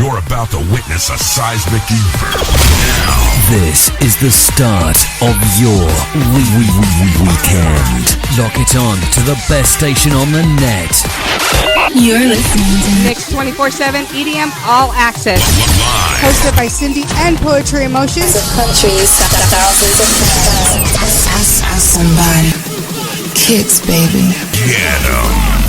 You're about to witness a seismic event. Now. This is the start of your weekend. Lock it on to the best station on the net. You're listening to Mix 24/7 EDM All Access. Hosted by Cindy and Poetry Emotions. the country's thousands of fans. Ask somebody. Kicks, baby. Get 'em.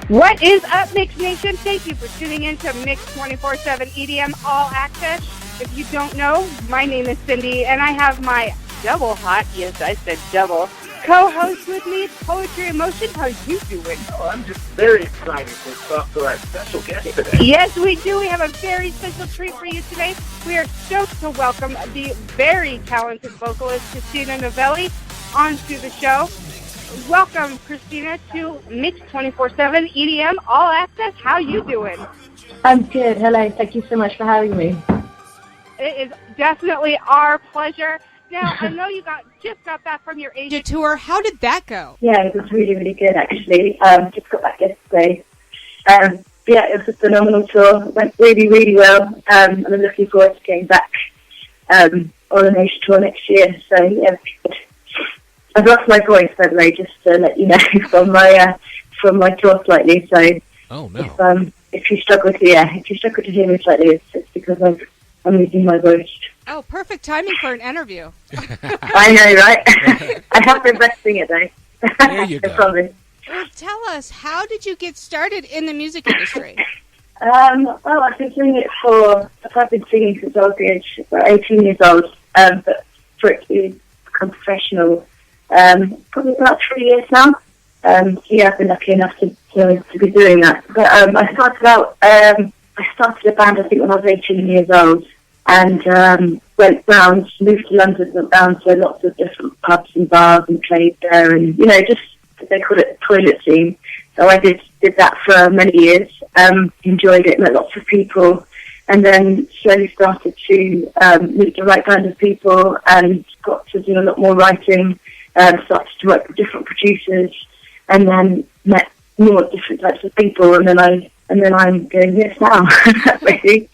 What is up, Mix Nation? Thank you for tuning in to Mix 24/7 EDM All Access. If you don't know, my name is Cindy, and I have my double hot, yes, I said double, co-host with me, Poetry Emotion. How you doing? Oh, I'm just very excited to talk to our special guest today. Yes, we do. We have a very special treat for you today. We are stoked to welcome the very talented vocalist, Christina Novelli, onto the show. Welcome, Christina, to Mix 24/7 EDM All Access. How you doing? I'm good. Hello. Thank you so much for having me. It is definitely our pleasure. Now, I know you just got back from your Asia tour. How did that go? Yeah, it was really, really good, actually. Just got back yesterday. Yeah, it was a phenomenal tour. It went really, really well. And I'm looking forward to getting back on an Asia tour next year. So, yeah, I've lost my voice, by the way, just to let you know, from my tour slightly. So, oh no! If you struggle to hear me slightly, it's because I'm losing my voice. Oh, perfect timing for an interview. I know, right? I have been resting it though. There you go. Probably. Well, tell us, how did you get started in the music industry? Well, I've been doing it I've been singing since I was about 18 years old. But for it to become professional, probably about 3 years now. Yeah, I've been lucky enough to be doing that. But I started a band, I think, when I was 18 years old, and moved to London, went round to lots of different pubs and bars and played there, and, just, they call it the toilet scene. So I did that for many years, enjoyed it, met lots of people, and then slowly started to meet the right kind of people and got to do a lot more writing, started to work with different producers, and then met more different types of people, and then I'm doing this now, basically.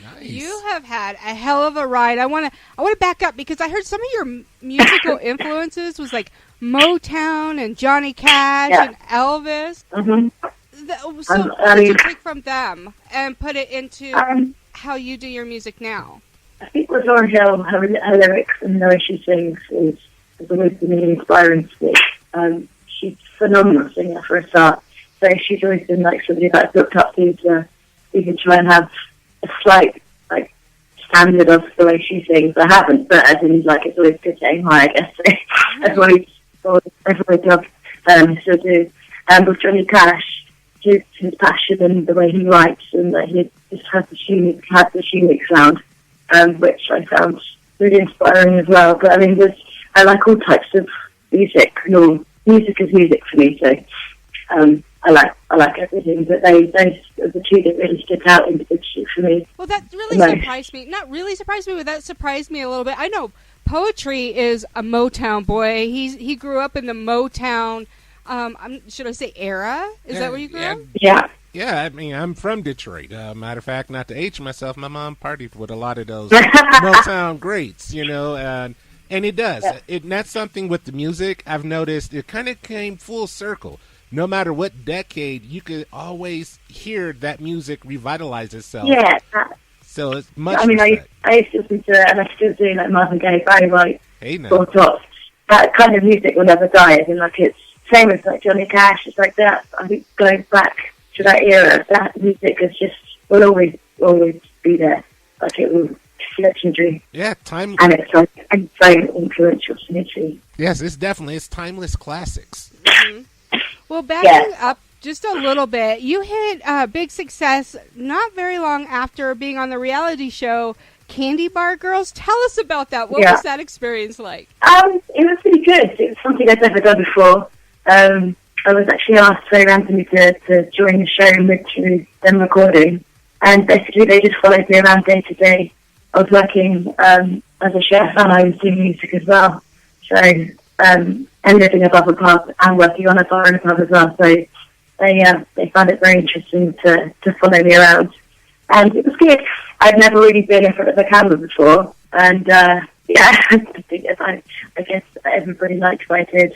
Nice. You have had a hell of a ride. I want to back up because I heard some of your musical influences was like Motown and Johnny Cash and Elvis. Mm-hmm. So what did you take from them and put it into how you do your music now? I think with Lauryn Hill, her lyrics and the way she sings is always been really inspiring to me. She's a phenomenal singer for a start. So she's always been like somebody that I've looked up to even try and have a slight standard of the way she sings. I haven't, but as in it's always good to aim high, I guess. Everybody does, still do. With Johnny Cash, his passion and the way he writes, and that he just has this unique sound, which I found really inspiring as well. But I mean, I like all types of music. Music is music for me, so I like everything. But those are the two that really stick out individually for me. Well, that really surprised me. Not really surprised me, but that surprised me a little bit. I know Poetry is a Motown boy. He grew up in the Motown, should I say era? Is that where you grew up? Yeah. Yeah, I mean, I'm from Detroit. Matter of fact, not to age myself, my mom partied with a lot of those Motown greats, and it does. Yeah. And that's something with the music I've noticed. It kind of came full circle. No matter what decade, you could always hear that music revitalize itself. Yeah. So it's much. I mean, I used to listen to it, and I still do, like Marvin Gaye, Barry White, hey, now. Four Tops. That kind of music will never die. And it's same as like Johnny Cash. It's like that. I think going back to that era, that music will always be there. Like it will. Legendary. Yeah, time. And it's very influential to me too. Yes, it's timeless classics. Mm-hmm. Well, backing up just a little bit, you hit big success not very long after being on the reality show Candy Bar Girls. Tell us about that. What was that experience like? It was pretty good. It was something I'd never done before. I was actually asked very randomly to join the show and went through them recording, and basically they just followed me around day to day. I was working as a chef, and I was doing music as well. So and living above a pub and working on a bar and a pub as well. So they found it very interesting to follow me around. And it was good. I'd never really been in front of a camera before. And I guess everybody liked what I did.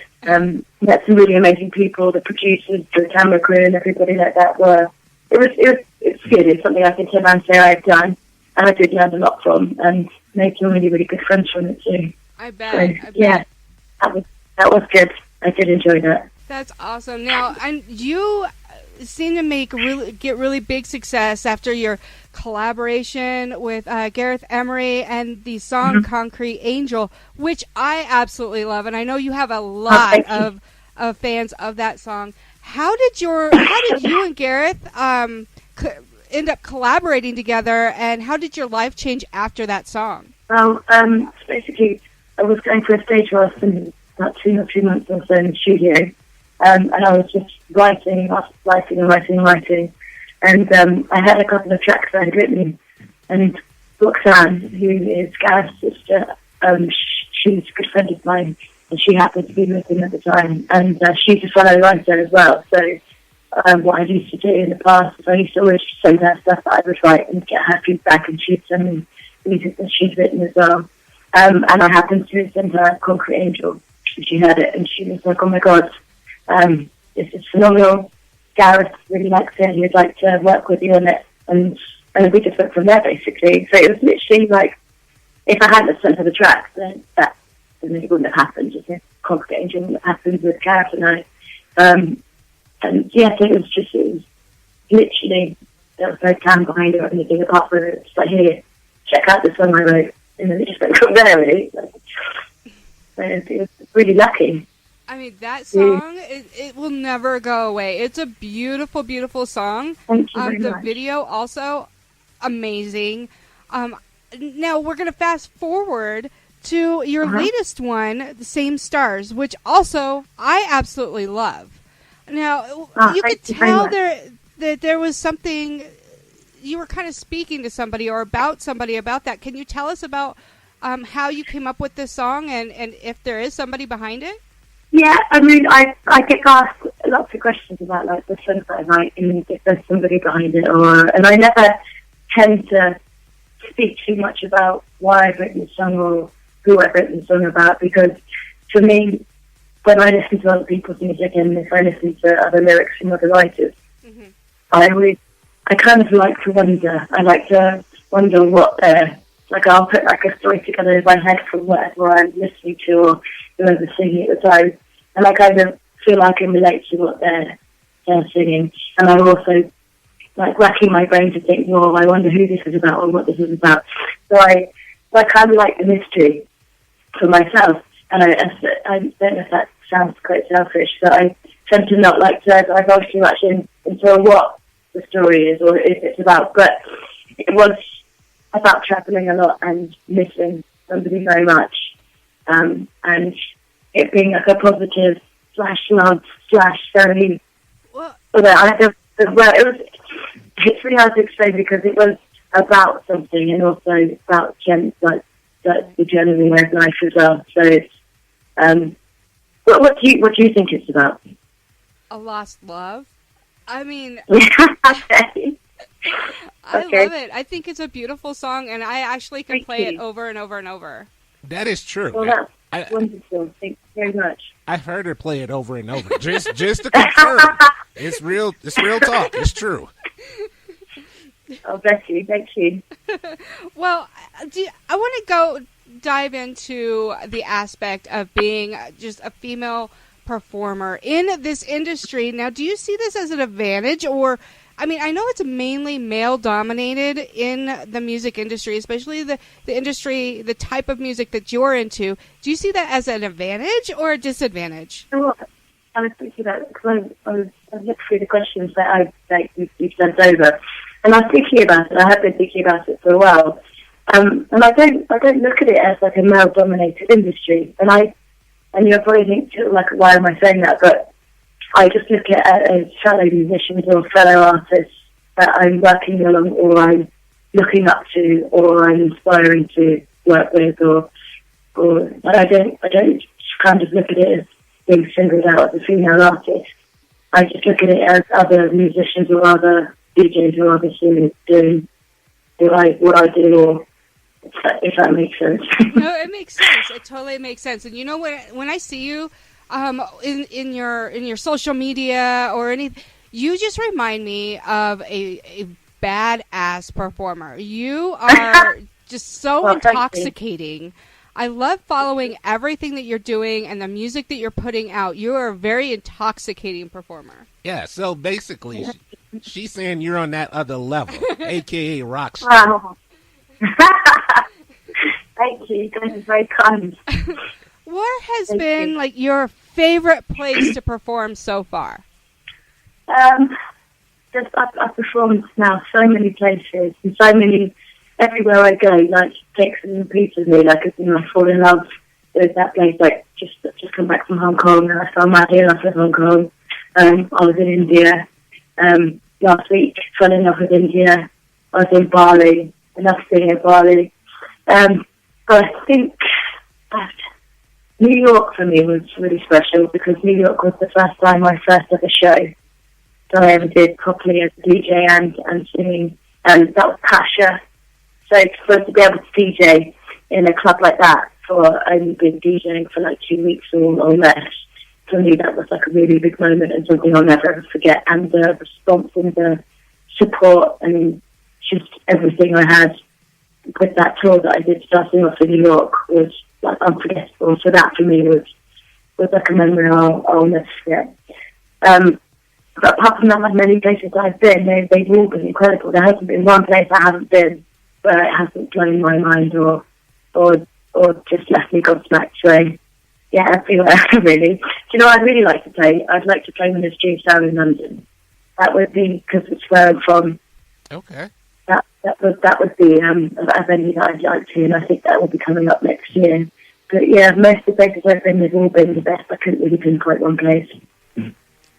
Met some really amazing people, the producers, the camera crew, and everybody like that were. It was good. It's something I can turn around and say I've done, and I did learn a lot from, and made some really, really good friends from it too. I bet. So, yeah, that was good. I did enjoy that. That's awesome. Now, and you seem to get really big success after your collaboration with Gareth Emery and the song Concrete Angel, which I absolutely love, and I know you have a lot of fans of that song. How did you and Gareth end up collaborating together, and how did your life change after that song? Well, basically, I was going for a stage rehearsal about 2 or 3 months or so in the studio, and I was just writing. And I had a couple of tracks I had written, and Roxanne, who is Gareth's sister, she's a good friend of mine, and she happened to be with him at the time, and she's a fellow writer as well. So what I used to do in the past is I used to always send her stuff that I would write and get her feedback, and she'd send me music that she'd written as well. And I happened to send her Concrete Angel, and she heard it, and she was like, "Oh my God, this is phenomenal. Gareth really likes it. He'd like to work with you on it." And we just went from there, basically. So it was literally like, if I hadn't sent her the track, then it wouldn't have happened. Just a Concrete Angel wouldn't have happened with Gareth and I. And yes, it was literally, there was no plan behind it or anything apart from it. It's like, here, check out the song I wrote. And then it just went from there, really. So it was really lucky. I mean, that song, it will never go away. It's a beautiful, beautiful song. Thank you very the much. video also amazing. Now we're going to fast forward to your latest one, The Same Stars, which also I absolutely love. Now, you could tell that there was something, you were kind of speaking to somebody or about somebody about that. Can you tell us about how you came up with this song and if there is somebody behind it? Yeah, I mean, I get asked lots of questions about like the songs that I write and if there's somebody behind it, and I never tend to speak too much about why I've written the song or who I've written the song about, because for me, when I listen to other people's music and if I listen to other lyrics from other writers, I kind of like to wonder. I like to wonder what they're like. I'll put like a story together in my head from whatever I'm listening to or whoever's singing at the time, and I kind of feel I can relate to what they're singing. And I'm also like racking my brain to think, well, I wonder who this is about or what this is about. So I kind of like the mystery for myself. And I don't know if that sounds quite selfish, but I tend to not like to divulge too much into what the story is or if it's about. But it was about travelling a lot and missing somebody very much. And it being like a positive /love /very. It's really hard to explain because it was about something and also about the general way of life as well. So it's what do you think it's about? A lost love. I mean, Okay. I love it. I think it's a beautiful song, and I actually can play it over and over and over. That is true. Well, that's wonderful. Thank you very much. I've heard her play it over and over, just to confirm. It's real talk. It's true. Oh, bless you. Thank you. Well, I want to go dive into the aspect of being just a female performer in this industry. Now, do you see this as an advantage, or, I mean, I know it's mainly male-dominated in the music industry, especially the industry, the type of music that you're into. Do you see that as an advantage or a disadvantage? Well, I was thinking about it because I looked through the questions that you've sent over, and I was thinking about it. I have been thinking about it for a while, and I don't look at it as like a male-dominated industry. And you'll probably think, like, why am I saying that? But I just look at it as fellow musicians or fellow artists that I'm working along, or I'm looking up to, or I'm inspiring to work with, or I don't kind of look at it as being singled out as a female artist. I just look at it as other musicians or other DJs who are obviously doing what I do, or if that makes sense. No, it makes sense. It totally makes sense. And you know, when I see you in your social media or anything, you just remind me of a badass performer. You are just so intoxicating. I love following everything that you're doing and the music that you're putting out. You are a very intoxicating performer. Yeah, so basically, she's saying you're on that other level, a.k.a. rock star. Wow. Thank you. That is very kind. What has been like your favorite place to perform so far? Just I've performed now so many places and so many. Everywhere I go, like, takes and repeats with me. Like, I fall in love with that place. Like, just come back from Hong Kong, and I fell mad here after Hong Kong. I was in India last week. Fell in love with India. I was in Bali. I love staying in Bali. But I think New York for me was really special because New York was the first time my first ever show that I ever did properly as a DJ and singing. And that was Pasha. So to be able to DJ in a club like that for only been DJing for like 2 weeks or less, for me that was like a really big moment and something I'll never ever forget. And the response and the support and just everything I had with that tour that I did starting off in New York was like unforgettable. So that for me was like a memory I'll never forget. But apart from that, like many places I've been, they've all been incredible. There hasn't been one place I haven't been where it hasn't blown my mind or just left me gobsmacked. So, yeah, everywhere, really. Do you know what I'd really like to play? I'd like to play when there's Jamestown in London. That would be, because it's where I'm from. Okay. That would be a venue that I'd like to, and I think that will be coming up next year. But, yeah, most of the places I've been, they've all been the best. I couldn't really pinpoint one place.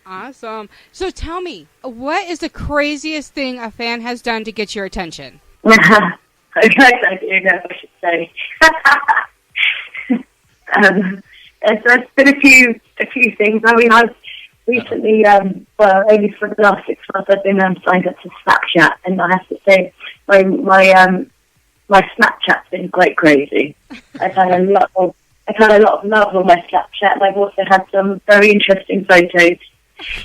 Awesome. So tell me, what is the craziest thing a fan has done to get your attention? I do know, I should say. There's been a few things. I mean, I've recently, only for the last 6 months, I've been signed up to Snapchat, and I have to say, my Snapchat's been quite crazy. I've had a lot of love on my Snapchat, and I've also had some very interesting photos.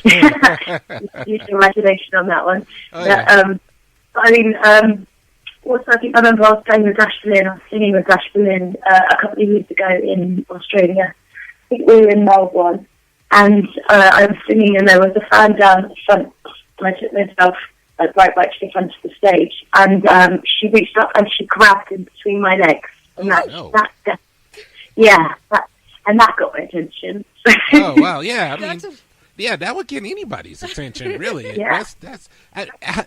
Use your imagination on that one. Oh, yeah. Also, I think I remember I was playing with Dash Berlin. I was singing with Dash Berlin a couple of years ago in Australia. I think we were in Melbourne, and I was singing, and there was a fan down at the front. And I took myself right to the front of the stage, and she reached up and she grabbed in between my legs, and that got my attention. Oh wow, yeah. I mean, yeah, that would get anybody's attention, really. Yeah. That's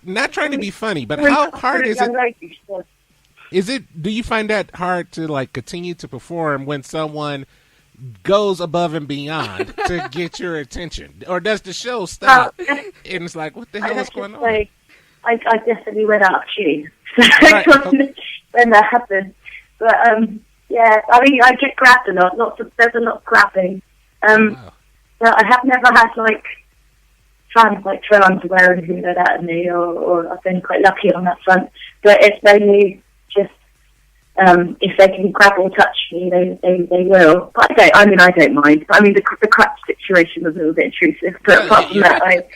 not trying to be funny, but how hard is it? Is it? Do you find that hard to like continue to perform when someone goes above and beyond to get your attention, or does the show stop and it's like, what the hell is going on? I definitely went out of tune Right. when that happened. But yeah, I mean, I get grabbed a lot. There's a lot of grabbing. Wow. But I have never had like fans like throw underwear or anything like that at me, or I've been quite lucky on that front. But it's mainly just if they can grab or touch me, they will. But I don't mind. I mean, the crap situation was a little bit intrusive, but apart from that,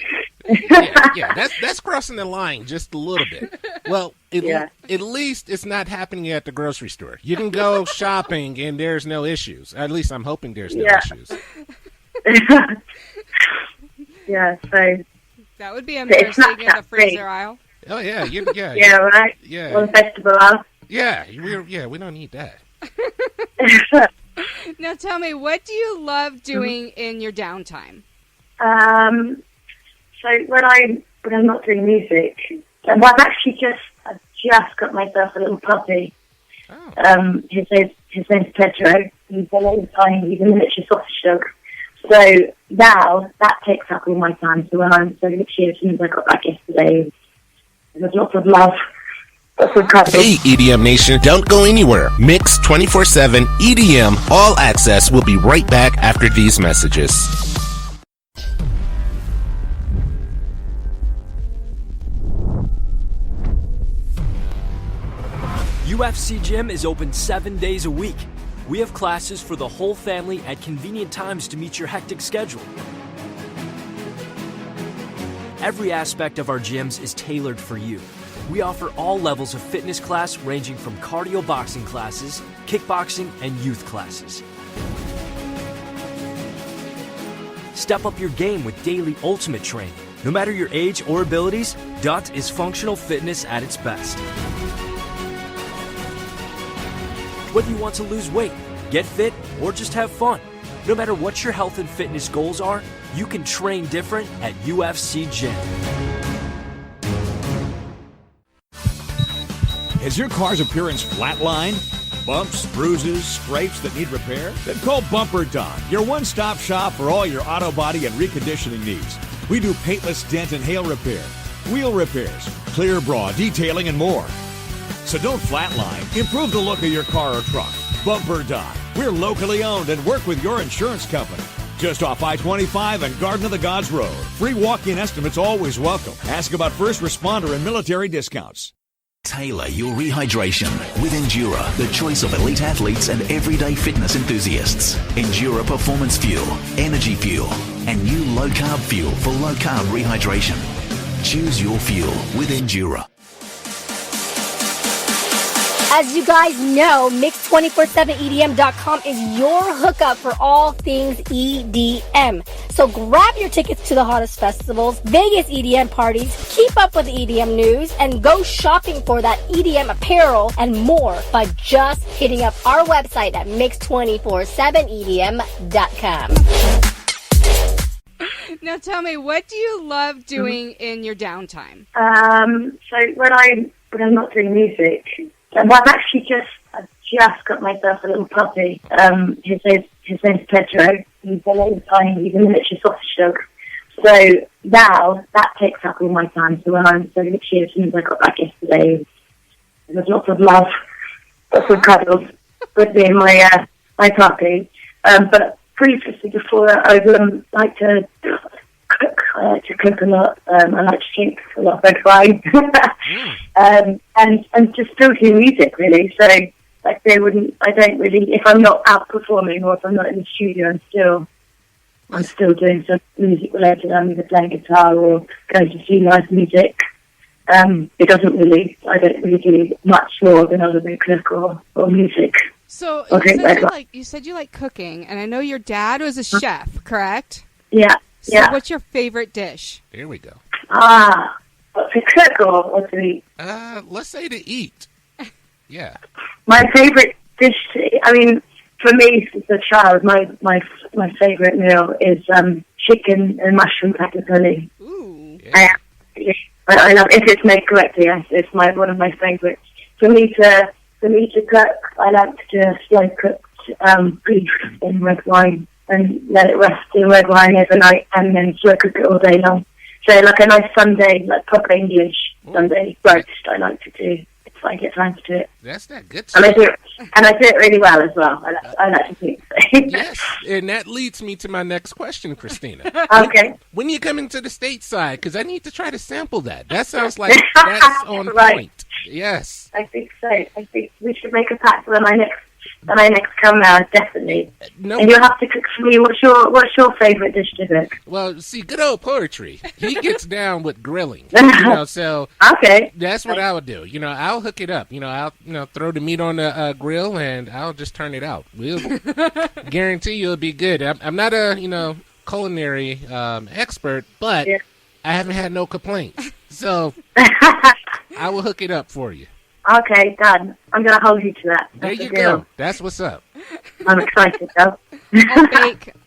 that's crossing the line just a little bit. Well, at least it's not happening at the grocery store. You can go shopping and there's no issues. At least I'm hoping there's no issues. Yeah, so that would be embarrassing in the freezer aisle. Oh yeah, yeah, right. Yeah, on the festival aisle. Yeah, we don't need that. Now tell me, what do you love doing in your downtime? So when I'm not doing music, I've just got myself a little puppy. Oh. His name's Pedro. He's a little tiny, he's a miniature sausage dog. So now that takes up all my time. So when I'm so literally, as soon as I got back yesterday, there's lots of love That's incredible. Hey, EDM Nation, don't go anywhere. Mix 24/7 EDM All Access will be right back after these messages. UFC Gym is open 7 days a week. We have classes for the whole family at convenient times to meet your hectic schedule. Every aspect of our gyms is tailored for you. We offer all levels of fitness class ranging from cardio boxing classes, kickboxing, and youth classes. Step up your game with daily ultimate training. No matter your age or abilities, DUT is functional fitness at its best. Whether you want to lose weight, get fit, or just have fun, no matter what your health and fitness goals are, you can train different at UFC Gym. Has your car's appearance flatlined? Bumps, bruises, scrapes that need repair? Then call Bumper Doc, your one-stop shop for all your auto body and reconditioning needs. We do paintless dent and hail repair, wheel repairs, clear bra, detailing, and more. So don't flatline. Improve the look of your car or truck. Bumper Doc. We're locally owned and work with your insurance company. Just off I-25 and Garden of the Gods Road. Free walk-in estimates always welcome. Ask about first responder and military discounts. Tailor your rehydration with Endura, the choice of elite athletes and everyday fitness enthusiasts. Endura Performance Fuel, Energy Fuel, and new low-carb fuel for low-carb rehydration. Choose your fuel with Endura. As you guys know, Mix247EDM.com is your hookup for all things EDM. So grab your tickets to the hottest festivals, Vegas EDM parties, keep up with the EDM news, and go shopping for that EDM apparel and more by just hitting up our website at Mix247EDM.com. Now tell me, what do you love doing in your downtime? So when I'm not doing music, I've just got myself a little puppy. His name's Pedro. He's a little tiny, he's a miniature sausage dog. So now that takes up all my time. So literally as soon as I got back yesterday, there's lots of love, lots of cuddles with me and my puppy. But previously, before that, I like to cook. I like to cook a lot. I like to drink a lot of red wine. And just still do music, really. So, like, I don't really, if I'm not out performing or if I'm not in the studio, I'm still doing some music related. I'm either playing guitar or going to see live music. I don't really do much more than other than cook or music. So, you said you like cooking, and I know your dad was a chef, correct? Yeah. So what's your favorite dish? There we go. To cook or to eat? Let's say to eat. Yeah. My favorite dish, for me, as a child, my favorite meal is chicken and mushroom ratatouille. Ooh. Yeah. I love if it's made correctly. Yes, it's one of my favorites. For me to cook, I like to do slow cooked beef in red wine and let it rest in red wine overnight, and then slow cook it all day long. So like a nice Sunday, like proper English Sunday roast, I like to do if I get time to do it. That's that good stuff. And I do it really well as well. I like to think so. Yes, and that leads me to my next question, Christina. Okay. When you come into the stateside, because I need to try to sample that. That sounds like that's on right. point. Yes. I think so. I think we should make a pact when I next come round, definitely. No. And you'll have to cook for me. What's your favourite dish to cook? Well, see, good old Poetry. He gets down with grilling. So okay. That's what I would do. I'll hook it up. I'll throw the meat on the grill and I'll just turn it out. We'll guarantee you it'll be good. I'm not a culinary expert, but I haven't had no complaints. So I will hook it up for you. Okay, done. I'm going to hold you to that. There you go. That's what's up. I'm excited, though.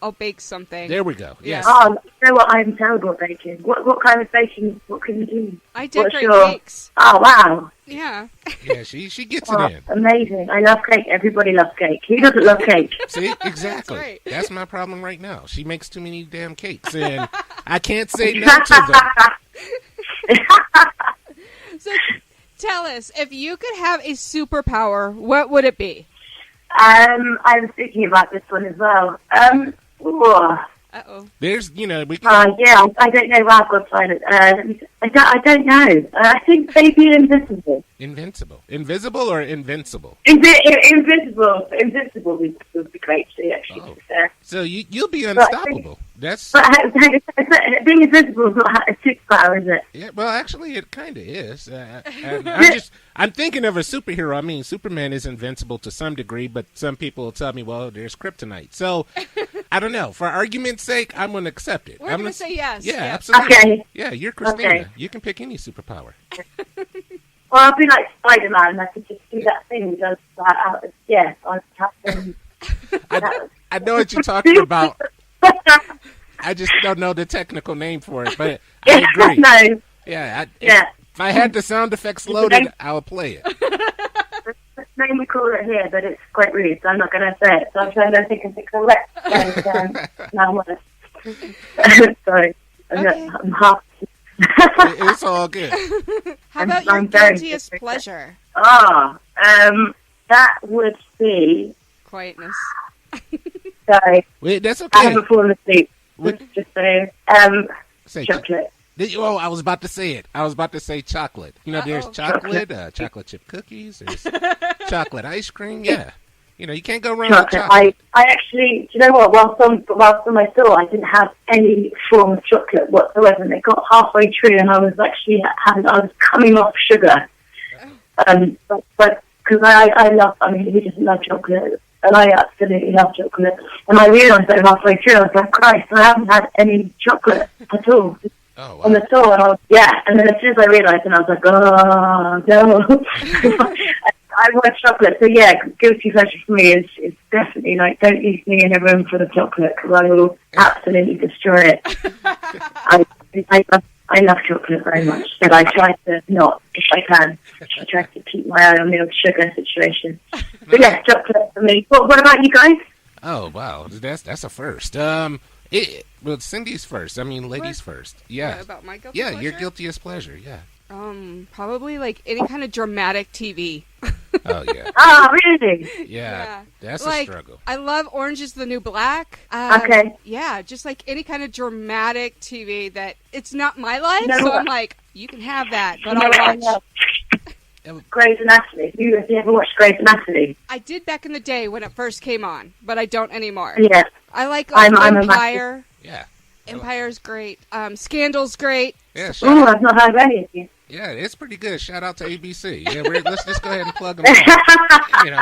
I'll bake something. There we go. Yes. Oh, you know what? I'm terrible at baking. What kind of baking? What can you do? I decorate cakes. Oh, wow. Yeah. Yeah, she gets it in. Amazing. I love cake. Everybody loves cake. Who doesn't love cake? See, exactly. That's right. That's my problem right now. She makes too many damn cakes, and I can't say no to them. So tell us, if you could have a superpower, what would it be? I was thinking about this one as well. Uh-oh. There's, we can... yeah, I don't know where I've got to find it. I don't know. I think maybe invisible. Invincible. Invisible or invincible? Invisible. Invisible would be great to see, actually. Oh. So you'll be unstoppable. But being invisible is not a superpower, is it? Yeah, well, actually, it kind of is. I'm thinking of a superhero. I mean, Superman is invincible to some degree, but some people will tell me, well, there's kryptonite. So, I don't know. For argument's sake, I'm going to accept it. We're going to say yes. Yeah, absolutely. Okay. Yeah, you're Christina. Okay. You can pick any superpower. Well, I'd be like Spider-Man. I could just do that thing. Just I'd have to... I know what you're talking about. I just don't know the technical name for it, but I agree. No. Yeah. If I had the sound effects loaded, I'll play it. That's the name we call it here, but it's quite rude, so I'm not going to say it. So I'm trying to think of the correct. Now I'm sorry. Okay. I'm half. It's all good. How about your guiltiest pleasure? That would be... Quietness. Sorry. Wait, that's okay. I haven't fallen asleep. Just say chocolate. Oh, I was about to say it. I was about to say chocolate. There's chocolate chip cookies, there's chocolate ice cream. Yeah. You can't go wrong with chocolate. I actually, do you know what? Whilst on my tour, I didn't have any form of chocolate whatsoever. And it got halfway through, and I was actually I was coming off sugar. But because who doesn't love chocolate? And I absolutely love chocolate. And I realised that halfway through, I was like, Christ, I haven't had any chocolate at all. Oh, wow. On the tour, and then as soon as I realised, and I was like, oh, no. I want chocolate. So, yeah, guilty pleasure for me is definitely, don't leave me in a room full of chocolate, because I will absolutely destroy it. I love chocolate very much, but I try to not, if I can. I try to keep my eye on the old sugar situation. But, yeah, chocolate for me. What about you guys? Oh, wow. That's a first. Cindy's first. I mean, ladies first. Yeah. What about my guilty pleasure? Your guiltiest pleasure, yeah. Probably any kind of dramatic TV. Oh, yeah. Oh, really? Yeah. That's a struggle. I love Orange is the New Black. Okay. Yeah, just any kind of dramatic TV that it's not my life, so I'm like, you can have that, but I'll watch. Grey's Anatomy. Have you ever watched Grey's Anatomy? I did back in the day when it first came on, but I don't anymore. Yeah. I like I'm Empire. Yeah. Empire's great. Scandal's great. Yeah. I've not heard any of you. Yeah, it's pretty good. Shout out to ABC. Yeah, let's just go ahead and plug them in.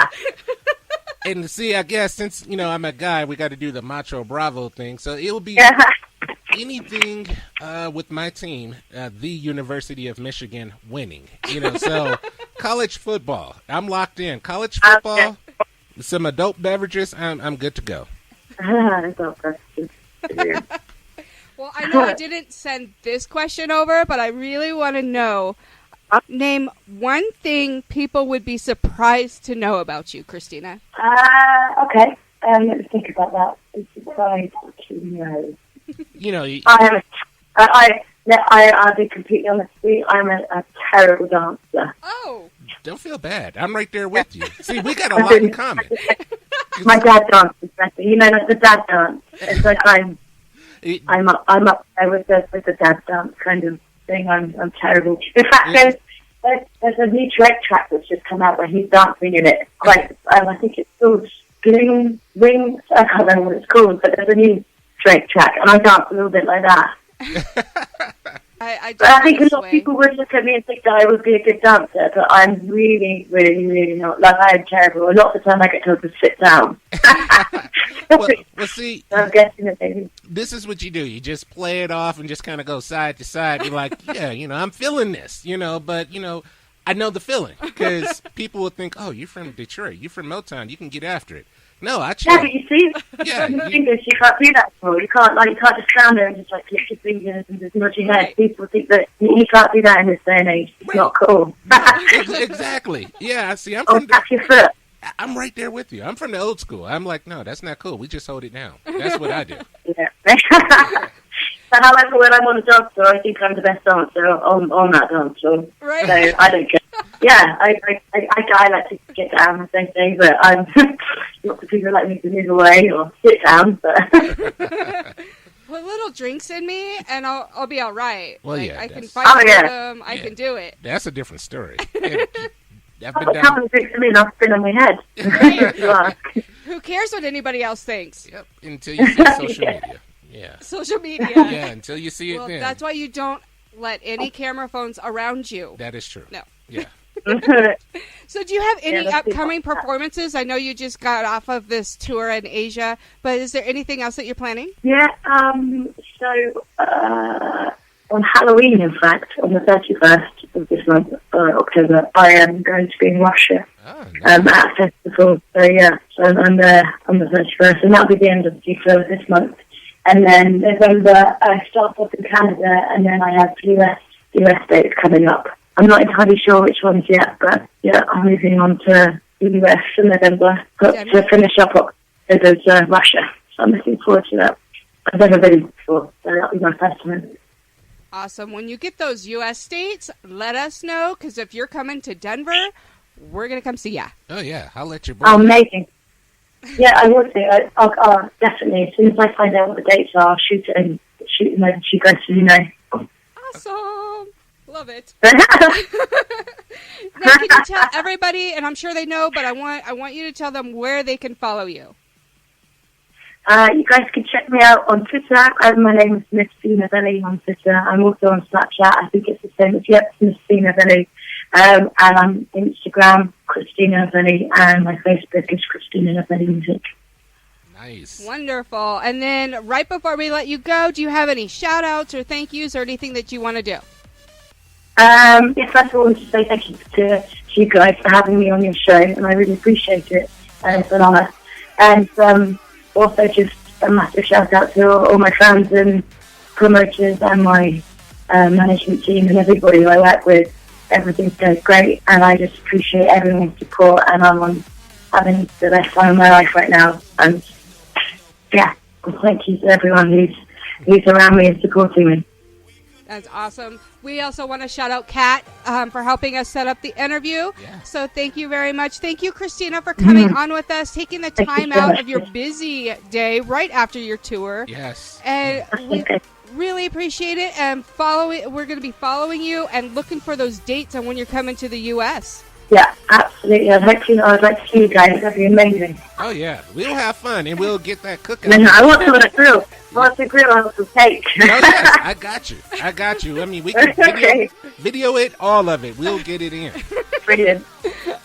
And see, I guess since I'm a guy, we got to do the Macho Bravo thing. So it'll be anything with my team, the University of Michigan, winning. So college football. I'm locked in. College football, some adult beverages. I'm good to go. Well, I know I didn't send this question over, but I really want to know. Name one thing people would be surprised to know about you, Christina. Okay. Let me think about that. I'm surprised to know. I'll be completely honest with you. I'm a terrible dancer. Oh. Don't feel bad. I'm right there with you. See, we got a lot in common. My dad dances better. The dad dance. It's like I'm up there with the dad dance kind of thing. I'm terrible. In fact, there's a new Drake track that's just come out where he's dancing in it. I think it's called Ring. I can't remember what it's called, but there's a new Drake track, and I dance a little bit like that. I think a lot of people would look at me and think that I would be a good dancer, but I'm really, really, really not. I am terrible. A lot of the time I get told to sit down. well, see, I'm guessing that maybe. This is what you do. You just play it off and just kind of go side to side. You're like, yeah, I'm feeling this, but, I know the feeling because people will think, oh, you're from Detroit. You're from Motown. You can get after it. No, I Yeah, but you see, in English, you can't do that for. You can't just stand there and just click your fingers and just nod your head. People think that you can't do that in this day and age. It's not cool. Exactly. Yeah, see, I'm from tap your foot. I'm right there with you. I'm from the old school. I'm like, no, that's not cool. We just hold it down. That's what I do. Yeah. But however, when I'm on a dance floor, I think I'm the best dancer on that dance floor. Right. So I don't care. Yeah, I like to get down and say things, but lots of people like me to move away or sit down. But put little drinks in me, and I'll be all right. Well, like, yeah, I can fight them. I can do it. That's a different story. How many drinks in me? I'll spin on my head. Who cares what anybody else thinks? Yep. Until you see social media. Yeah. Social media. Yeah. Until you see it. Then. That's why you don't let any camera phones around you. That is true. No. Yeah. So do you have any upcoming performances? I know you just got off of this tour in Asia, but is there anything else that you're planning? Yeah, so on Halloween, in fact, on the 31st of this month, October, I am going to be in Russia at a festival. So I'm there on the 31st, and that'll be the end of the tour this month. And then November, I start off in Canada, and then I have US dates coming up. I'm not entirely sure which ones yet, but yeah, I'm moving on to the US in November to finish up October's Russia. So I'm looking forward to that. I've never been before, so that'll be my first one. Awesome. When you get those US dates, let us know, because if you're coming to Denver, we're going to come see ya. Oh, yeah. I'll let you Oh, amazing. Yeah, I will do. I'll definitely. As soon as I find out what the dates are, I'll shoot them over to you guys so you know. Awesome. Love it. Now, can you tell everybody, and I'm sure they know, but I want you to tell them where they can follow you. You guys can check me out on Twitter. My name is Christina Novelli on Twitter. I'm also on Snapchat. I think it's the same as Christina Novelli. And I'm on Instagram, Christina Novelli, and my Facebook is Christina Novelli Music. Nice. Wonderful. And then right before we let you go, do you have any shout-outs or thank yous or anything that you want to do? Yes, first of all, I want to say thank you to you guys for having me on your show, and I really appreciate it, and it's an honour. And also just a massive shout-out to all my fans and promoters and my management team and everybody who I work with. Everything's going great, and I just appreciate everyone's support, and I'm having the best time of my life right now. And yeah, thank you to everyone who's around me and supporting me. That's awesome. We also want to shout out Kat for helping us set up the interview. Yeah. So thank you very much. Thank you, Christina, for coming on with us, taking the time out of your busy day right after your tour. Yes. And we really appreciate it. And we're going to be following you and looking for those dates on when you're coming to the U.S. Yeah, absolutely. I'd like to see you guys. That'd be amazing. Oh, yeah. We'll have fun, and we'll get that cooking. No, I want to on a grill. I want some cake. Oh, yes. I got you. I mean, we can video it, all of it. We'll get it in. Brilliant.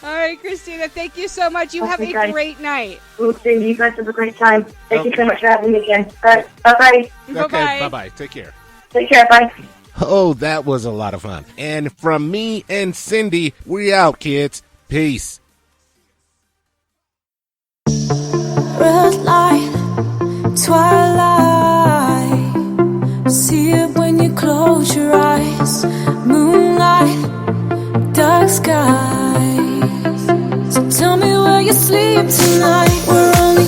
All right, Christina, thank you so much. You have a great night. We'll see. You guys have a great time. Thank you so much for having me again. Bye-bye. Okay, bye-bye. Take care. Take care. Bye. Oh, that was a lot of fun. And from me and Cindy, we out, kids. Peace. Red light, twilight. See it when you close your eyes. Moonlight, dark skies. So tell me where you sleep tonight. We're only